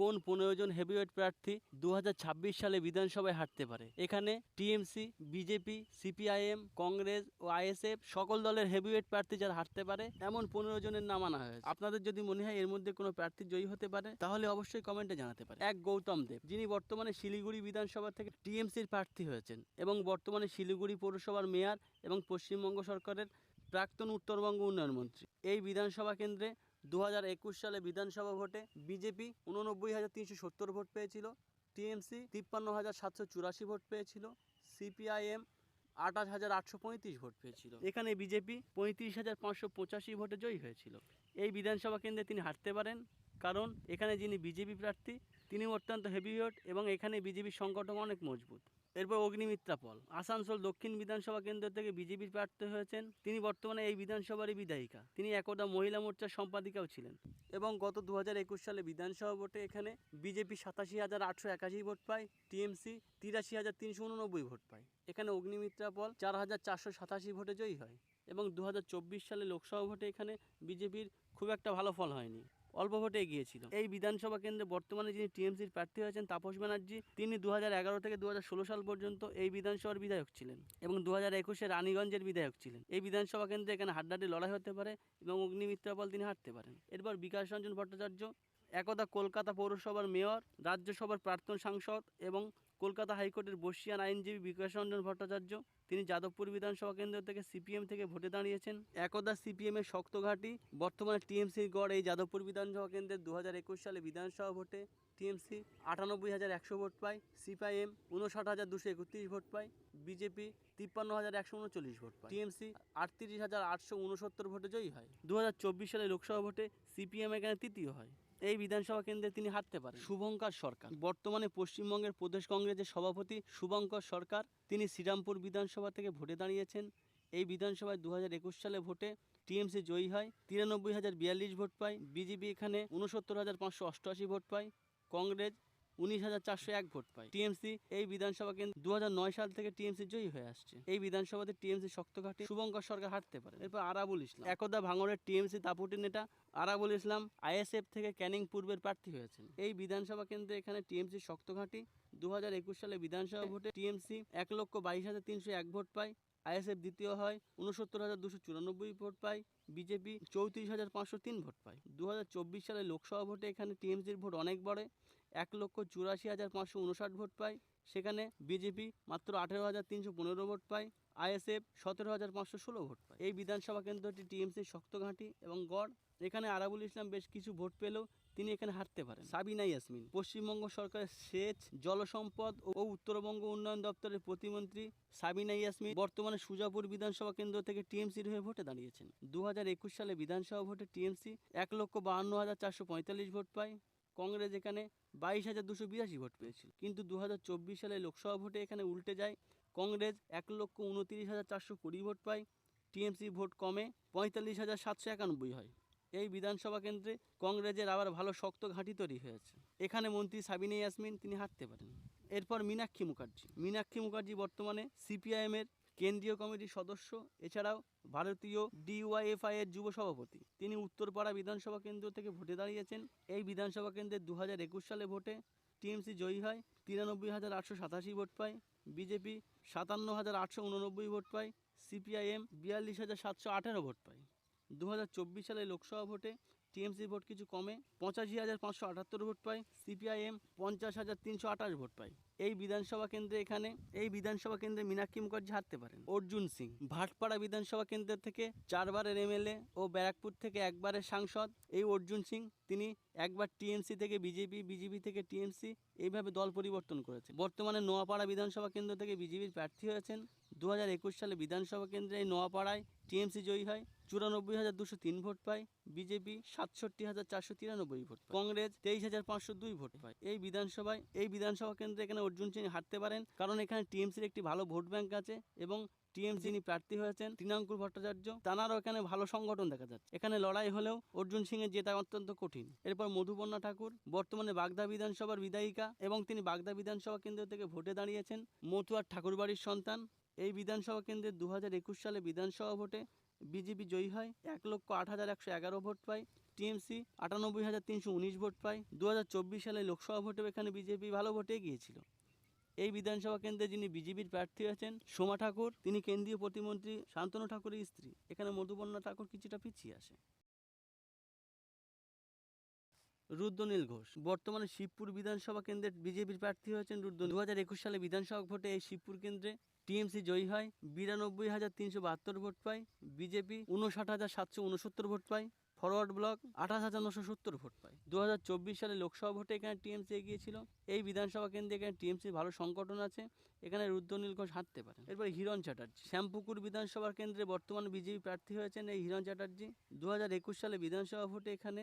কোন 15 জন হেভিওয়েট প্রার্থী 2026 সালে বিধানসভায় হারতে পারে? এখানে টিএমসি, বিজেপি, সিপিআইএম, কংগ্রেস ও আইএসএফ সকল দলের হেভিওয়েট প্রার্থী যারা হারতে পারে এমন 15 জনের নাম আনা হয়েছে। আপনাদের যদি মনে হয় এর মধ্যে কোনো প্রার্থী জয়ী হতে পারে তাহলে অবশ্যই কমেন্টে জানাতে পারে। এক, গৌতম দেব, যিনি বর্তমানে শিলিগুড়ি বিধানসভা থেকে টিএমসির প্রার্থী হয়েছেন এবং বর্তমানে শিলিগুড়ি পৌরসভার মেয়র এবং পশ্চিমবঙ্গ সরকারের প্রাক্তন উত্তরবঙ্গ উন্নয়ন মন্ত্রী। এই বিধানসভা কেন্দ্রে 2021 সালে বিধানসভা ভোটে বিজেপি 89,370 ভোট পেয়েছিল, টিএমসি 53,784 ভোট পেয়েছিল, সিপিআইএম 28,835 ভোট পেয়েছিল। এখানে বিজেপি 35,585 ভোটে জয়ী হয়েছিল। এই বিধানসভা কেন্দ্রে তিনি হারতে পারেন কারণ এখানে যিনি বিজেপি প্রার্থী তিনি অত্যন্ত হেভিওয়েট এবং এখানে বিজেপির সংগঠন অনেক মজবুত। এরপর অগ্নিমিত্রা পল, আসানসোল দক্ষিণ বিধানসভা কেন্দ্র থেকে বিজেপির প্রার্থী হয়েছেন। তিনি বর্তমানে এই বিধানসভারই বিধায়িকা। তিনি একদা মহিলা মোর্চার সম্পাদিকাও ছিলেন এবং গত 2021 সালে বিধানসভা ভোটে এখানে বিজেপি 87,881 ভোট পায়, টিএমসি 83,389 ভোট পায়। এখানে অগ্নিমিত্রা পল 4,487 ভোটে জয়ী হয় এবং 2024 সালে লোকসভা ভোটে এখানে বিজেপির খুব একটা ভালো ফল হয়নি, অল্প ভোটে এগিয়েছিল। এই বিধানসভা কেন্দ্রে বর্তমানে যিনি টিএমসির প্রার্থী হয়েছেন তাপস ব্যানার্জি, তিনি 2011 থেকে 2016 সাল পর্যন্ত এই বিধানসভার বিধায়ক ছিলেন এবং 2021-এ রানীগঞ্জের বিধায়ক ছিলেন। এই বিধানসভা কেন্দ্রে এখানে হাড্ডাহাড্ডি লড়াই হতে পারে এবং অগ্নিমিত্রা পল তিনি হারতে পারেন। এরপর বিকাশ রঞ্জন ভট্টাচার্য, একদা কলকাতা পৌরসভার মেয়র, রাজ্যসভার প্রাক্তন সাংসদ এবং কলকাতা হাইকোর্টের বর্ষীয়ান আইনজীবী বিকাশ রঞ্জন ভট্টাচার্য, তিনি যাদবপুর বিধানসভা কেন্দ্র থেকে সিপিএম থেকে ভোটে দাঁড়িয়েছেন। একদা সিপিএমের শক্ত ঘাঁটি, বর্তমানে টিএমসির গড় এই যাদবপুর বিধানসভা কেন্দ্রের 2021 সালে বিধানসভা ভোটে টিএমসি 98,100 ভোট পায়, সিপিআইএম 59,231 ভোট পায়, বিজেপি 53,139 ভোট পায়, টিএমসি 38,869 ভোটে জয়ী হয়। 2024 সালে লোকসভা ভোটে সিপিএম এখানে তৃতীয় হয়। এই বিধানসভা কেন্দ্রে তিনি হারতে পারেন। শুভঙ্কর সরকার, বর্তমানে পশ্চিমবঙ্গের প্রদেশ কংগ্রেসের সভাপতি শুভঙ্কর সরকার, তিনি শ্রীরামপুর বিধানসভা থেকে ভোটে দাঁড়িয়েছেন। এই বিধানসভায় 2021 সালে ভোটে টিএমসি জয়ী হয়, 93,042 ভোট পায়, বিজেপি এখানে 69,588 ভোট পায়, কংগ্রেস 19,401 ভোট পায়, টিএমসি এই বিধানসভা কেন্দ্র 2009 সাল থেকে টিএমসি জয়ী হয়ে আসছে। এই বিধানসভাতে টিএমসি শক্ত ঘাঁটি, শুভঙ্কর সরকার হারতে পারে। এরপর আরাবুল ইসলাম, একদা ভাঙড়ের টিএমসি দাপুটে নেতা আরাবুল ইসলাম আইএসএফ থেকে ক্যানিং পূর্বের প্রার্থী হয়েছেন। এই বিধানসভা কেন্দ্রে এখানে টিএমসি শক্ত ঘাঁটি, 2021 সালে বিধানসভা ভোটে টিএমসি 1,22,301 ভোট পায়, আইএসএফ দ্বিতীয় হয়, 69,294 ভোট পায়, বিজেপি 34,503 ভোট পায়। 2024 সালে লোকসভা ভোটে এখানে টিএমসির ভোট অনেক বড়, 1,84,559 ভোট পায়, সেখানে বিজেপি মাত্র 18,315 ভোট পায়, আইএসএফ 17,516 ভোট পায়। এই বিধানসভা কেন্দ্রটি টিএমসির শক্ত ঘাঁটি এবং গড়। এখানে আরাবুল ইসলাম বেশ কিছু ভোট পেলেও তিনি এখানে হারতে পারেন। সাবিনা ইয়াসমিন, পশ্চিমবঙ্গ সরকারের সেচ, জলসম্পদ ও উত্তরবঙ্গ উন্নয়ন দপ্তরের প্রতিমন্ত্রী সাবিনা ইয়াসমিন বর্তমানে সুজাপুর বিধানসভা কেন্দ্র থেকে টিএমসির হয়ে ভোটে দাঁড়িয়েছেন। 2021 সালে বিধানসভা ভোটে টিএমসি 1,52,445 ভোট পায়, কংগ্রেস এখানে 22,282 ভোট পেয়েছিল। কিন্তু 2024 সালে লোকসভা ভোটে এখানে উল্টে যায়, কংগ্রেস 1,29,420 ভোট পায়, টিএমসি ভোট কমে 45,791 হয়। এই বিধানসভা কেন্দ্রে কংগ্রেসের আবার ভালো শক্ত ঘাঁটি তৈরি হয়েছে। এখানে মন্ত্রী সাবিনা ইয়াসমিন তিনি হারতে পারেন। এরপর মীনাক্ষী মুখার্জি বর্তমানে সিপিআইএমের কেন্দ্রীয় কমিটির সদস্য, এছাড়াও ভারতীয় ডিওয়াইএফআই এর যুব সভাপতি। তিনি উত্তরপাড়া বিধানসভা কেন্দ্র থেকে ভোটে দাঁড়িয়েছেন। এই বিধানসভা কেন্দ্রে 2021 সালে ভোটে টিএমসি জয়ী হয়, 93,887 ভোট পায়, বিজেপি 57,889 ভোট পায়, সিপিআইএম 42,718 ভোট পায়। 2024 সালে লোকসভা ভোটে টিএমসি ভোট কিছু কমে 85,578 ভোট পায়, সিপিআইএম 50,328 ভোট পায়। এই বিধানসভা কেন্দ্রে মীনাক্ষী মুখার্জি হারতে পারেন। অর্জুন সিং, ভাটপাড়া বিধানসভা কেন্দ্র থেকে 4 বারের এমএলএ ও ব্যারাকপুর থেকে 1 বারের সাংসদ। এই অর্জুন সিং তিনি একবার টিএমসি থেকে বিজেপি থেকে টিএমসি এইভাবে দল পরিবর্তন করেছেন। বর্তমানে নোয়াপাড়া বিধানসভা কেন্দ্র থেকে বিজেপির প্রার্থী হয়েছেন। 2021 সালে বিধানসভা কেন্দ্রে এই নোয়াপাড়ায় টিএমসি জয়ী হয়, 94,203 ভোট পায়, বিজেপি 67,493 ভোট পায়, কংগ্রেস 23,502 ভোট পায়। এই বিধানসভা কেন্দ্রে এখানে অর্জুন সিং হারতে পারেন কারণ এখানে টিএমসির একটি ভালো ভোট ব্যাংক আছে এবং টিএমসি যিনি প্রার্থী হয়েছেন তৃণাঙ্কুর ভট্টাচার্য, তাঁরও এখানে ভালো সংগঠন দেখা যাচ্ছে। এখানে লড়াই হলেও অর্জুন সিং এর জেতা অত্যন্ত কঠিন। এরপর মধুপর্ণা ঠাকুর, বর্তমানে বাগদা বিধানসভার বিধায়িকা এবং তিনি বাগদা বিধানসভা কেন্দ্র থেকে ভোটে দাঁড়িয়েছেন। মতুয়ার ঠাকুরবাড়ির সন্তান। এই বিধানসভা কেন্দ্রে 2021 সালে বিধানসভা ভোটে বিজেপি জয়ী হয়, 1,08,111 ভোট পায়, টিএমসি 98,319 ভোট পায়। 2024 সালে লোকসভা ভোটেও এখানে বিজেপি ভালো ভোটে এগিয়েছিল। এই বিধানসভা কেন্দ্রে যিনি বিজেপির প্রার্থী হয়েছেন সোমা ঠাকুর, তিনি কেন্দ্রীয় প্রতিমন্ত্রী শান্তনু ঠাকুরের স্ত্রী। এখানে মধুপর্ণা ঠাকুর কিছুটা পিছিয়ে আসে। রুদ্রনীল ঘোষ বর্তমানে শিবপুর বিধানসভা কেন্দ্রের বিজেপির প্রার্থী হয়েছেন রুদ্র। 2021 সালে বিধানসভা ভোটে এই শিবপুর কেন্দ্রে টিএমসি জয়ী হয়, 92,372 ভোট পায়। বিজেপি 59,769 ভোট পায়। ফরওয়ার্ড ব্লক 28,970 ভোট পায়। 2024 সালে লোকসভা ভোটে এখানে টিএমসি এগিয়েছিল। এই বিধানসভা কেন্দ্রে এখানে টিএমসির ভালো সংগঠন আছে, এখানে রুদ্রনীল ঘোষ হারতে পারেন। এরপরে হিরণ চ্যাটার্জি শ্যামপুকুর বিধানসভা কেন্দ্রে বর্তমানে বিজেপি প্রার্থী হয়েছেন এই হিরণ চ্যাটার্জি। 2021 সালে বিধানসভা ভোটে এখানে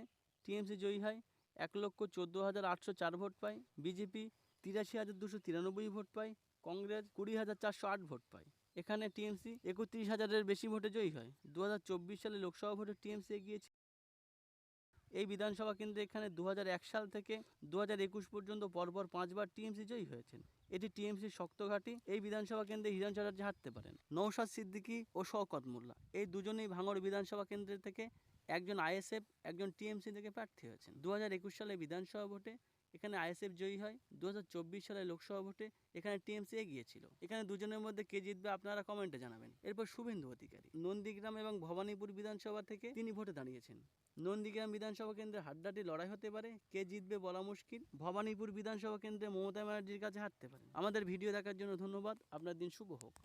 টিএমসি জয়ী হয়, 1,14,804 ভোট পায়। বিজেপি 83,293 ভোট পায়। কংগ্রেস 20,408 ভোট পায়। এখানে টিএমসি 31,000-এর বেশি ভোটে জয়ী হয়। 2024 সালে লোকসভা ভোটে টিএমসি এগিয়েছে। এই বিধানসভা কেন্দ্রে এখানে 2001 সাল থেকে 2021 পর্যন্ত পরপর 5 বার টিএমসি জয়ী হয়েছেন। এটি টিএমসির শক্ত ঘাঁটি। এই বিধানসভা কেন্দ্রে হিরণ চ্যাটার্জি হারতে পারেন। নওশাদ সিদ্দিকী ও শওকত মোল্লা এই দুজনেই ভাঙড় বিধানসভা কেন্দ্র থেকে, একজন আইএসএফ, একজন টিএমসি থেকে প্রার্থী হয়েছেন। 2021 সালে বিধানসভা ভোটে এখানে আইএসএফ জয়ী হয়। 2024 সালে লোকসভা ভোটে এখানে টিএমসি এগিয়েছিল। এখানে দুজনের মধ্যে কে জিতবে আপনারা কমেন্টে জানাবেন। এরপর শুভেন্দু অধিকারী নন্দীগ্রাম এবং ভবানীপুর বিধানসভা থেকে তিনি ভোটে দাঁড়িয়েছেন। নন্দীগ্রাম বিধানসভা কেন্দ্রে হাড্ডাহাড্ডি লড়াই হতে পারে, কে জিতবে বলা মুশকিল। ভবানীপুর বিধানসভা কেন্দ্রে মমতা ব্যানার্জির কাছে হারতে পারেন। আমাদের ভিডিও দেখার জন্য ধন্যবাদ। আপনার দিন শুভ হোক।